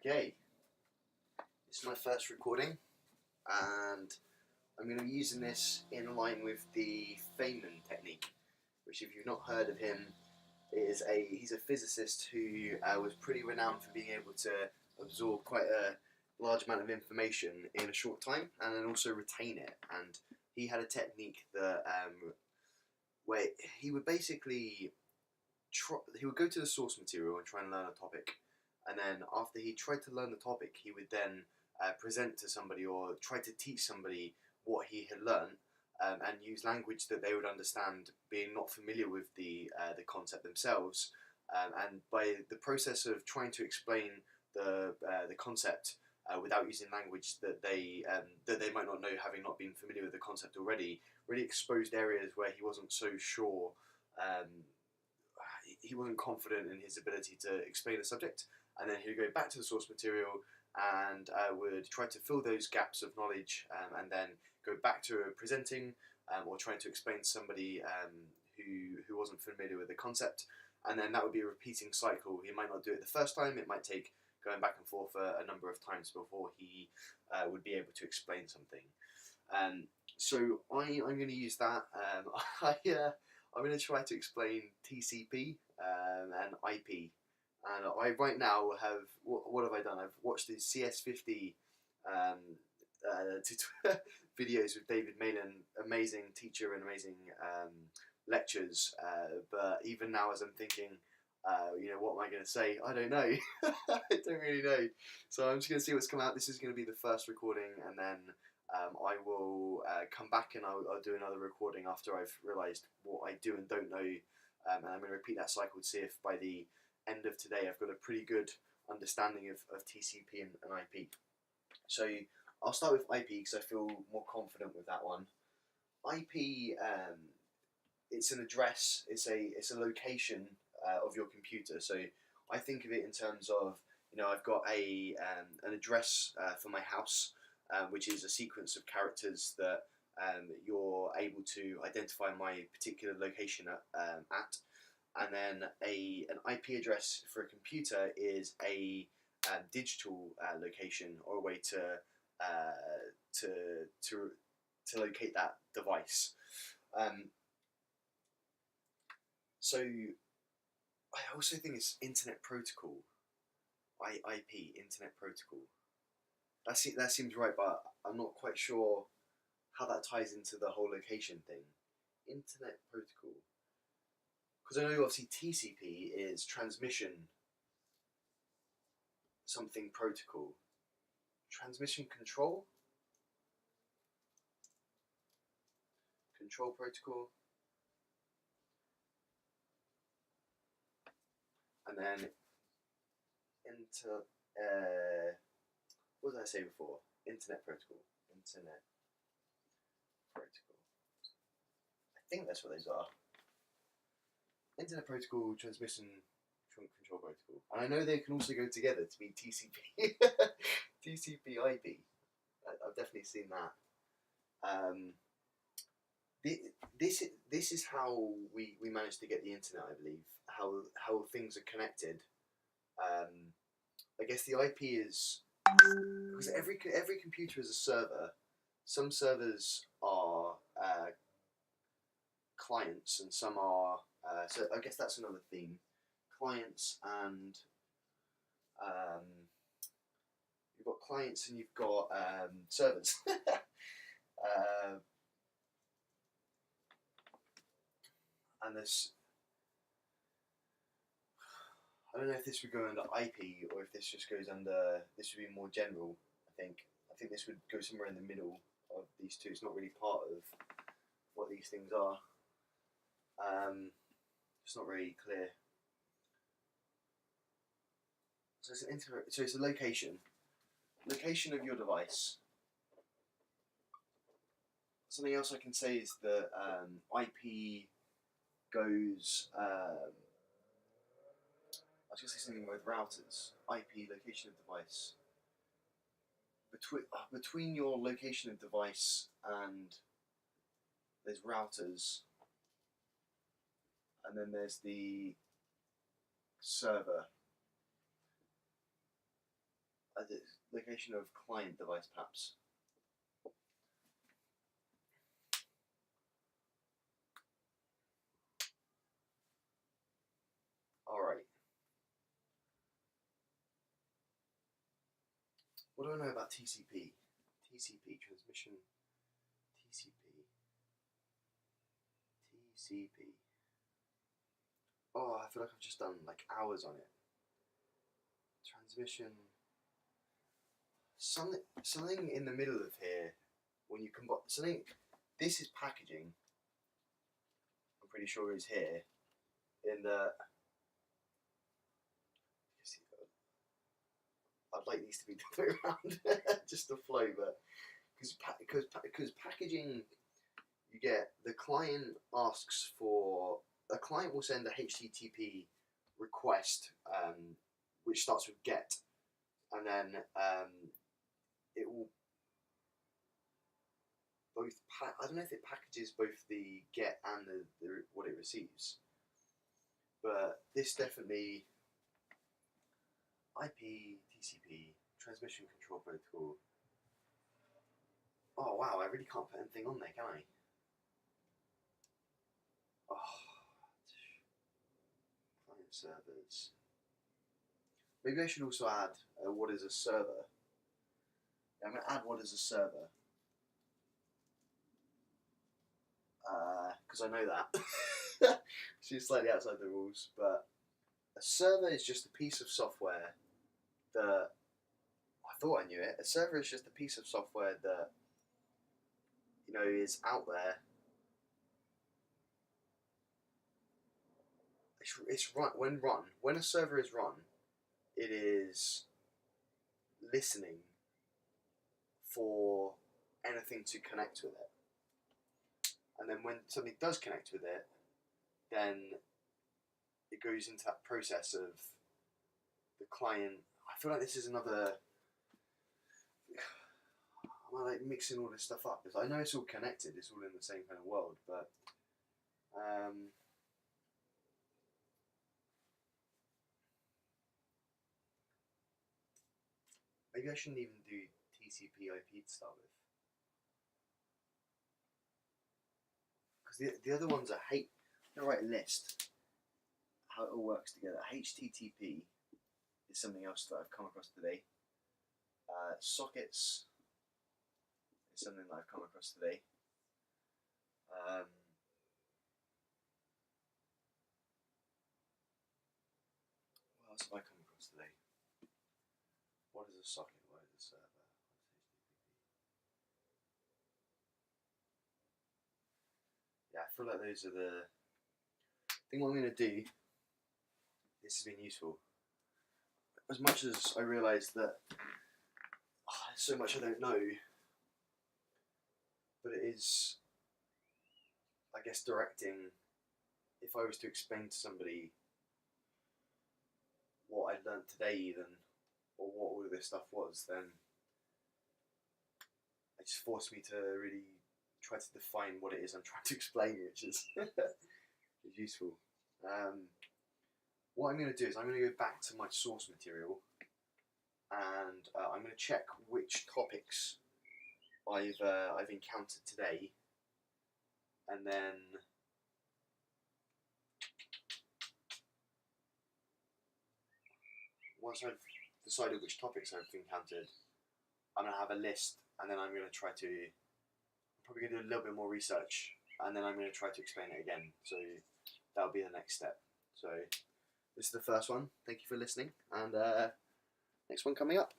Okay, this is my first recording, and I'm going to be using this in line with the Feynman Technique, which, if you've not heard of him, he's a physicist who was pretty renowned for being able to absorb quite a large amount of information in a short time, and then also retain it. And he had a technique that where he would basically he would go to the source material and try and learn a topic. And then after he tried to learn the topic, he would then present to somebody or try to teach somebody what he had learned, and use language that they would understand, being not familiar with the concept themselves. And by the process of trying to explain the concept without using language that they might not know, having not been familiar with the concept already, really exposed areas where he wasn't so sure. He wasn't confident in his ability to explain the subject, and then he would go back to the source material and would try to fill those gaps of knowledge, and then go back to presenting or trying to explain to somebody who wasn't familiar with the concept, and then that would be a repeating cycle. He might not do it the first time, it might take going back and forth a number of times before he would be able to explain something. So I'm going to use that. I'm going to try to explain TCP and IP. And I right now have, what have I done? I've watched the CS50 videos with David Malan, amazing teacher and amazing lectures. But even now, as I'm thinking, what am I going to say? I don't know. I don't really know. So I'm just going to see what's come out. This is going to be the first recording, and then I will come back and I'll do another recording after I've realised what I do and don't know, and I'm going to repeat that cycle to see if by the end of today I've got a pretty good understanding of TCP and IP. So I'll start with IP because I feel more confident with that one. IP, it's an address, it's a location of your computer. So I think of it in terms of, I've got an address for my house, which is a sequence of characters that you're able to identify my particular location at. And then an IP address for a computer is a digital location, or a way to locate that device. So I also think it's Internet Protocol, IP, Internet Protocol. That seems right, but I'm not quite sure how that ties into the whole location thing. Internet Protocol. Because I know obviously TCP is transmission something protocol. Transmission control? Control protocol. And then what did I say before? Internet Protocol. Internet Protocol. I think that's what those are. Internet Protocol, Transmission Control Protocol. And I know they can also go together to be TCP. TCP IP. I've definitely seen that. This is how we managed to get the internet, I believe. How things are connected. I guess the IP is, because every computer is a server. Some servers are clients, and some are. So I guess that's another theme. Clients and you've got clients and you've got servers. And this, I don't know if this would go under IP or if this just goes under, this would be more general, I think this would go somewhere in the middle of these two. It's not really part of what these things are. It's not really clear. So it's a location of your device. Something else I can say is that IP goes. I was going to say something with routers. IP, location of device. Between your location of device and there's routers, and then there's the server. the location of client device, perhaps. All right. What do I know about TCP? TCP, transmission. TCP. TCP. Oh, I feel like I've just done like hours on it. Transmission. Something in the middle of here. When you combine something, this is packaging. I'm pretty sure is here. In the. I'd like these to be the other way around, just to flow, but because packaging, you get the client asks for a client will send a HTTP request, which starts with get, and then it will both. I don't know if it packages both the get and the what it receives, but this definitely. IP, TCP, transmission control protocol. Oh wow, I really can't put anything on there, can I? Oh, client servers. Maybe I should also add what is a server. I'm going to add what is a server. Because I know that. She's slightly outside the rules, but a server is just a piece of software that I thought I knew it. A server is just a piece of software that is out there. It's run when a server is run, it is listening for anything to connect with it, and then when something does connect with it, then it goes into that process of the client. I feel like this is another. I'm like mixing all this stuff up because I know it's all connected. It's all in the same kind of world, but maybe I shouldn't even do TCP/IP to start with, because the other ones are I'm gonna write a list how it all works together. HTTP is something else that I've come across today. Sockets is something that I've come across today. What else have I come across today? What is a socket? What is a server? Yeah, I feel like those are the. I think what I'm going to do. This has been useful. As much as I realise that there's so much I don't know, but it is, I guess, directing. If I was to explain to somebody what I'd learnt today, even, or what all of this stuff was, then it just forced me to really try to define what it is I'm trying to explain, which is useful. What I'm going to do is I'm going to go back to my source material, and I'm going to check which topics I've encountered today, and then once I've decided which topics I've encountered, I'm going to have a list, and then I'm going to try to. I'm probably going to do a little bit more research, and then I'm going to try to explain it again. So that'll be the next step. So this is the first one. Thank you for listening, and next one coming up.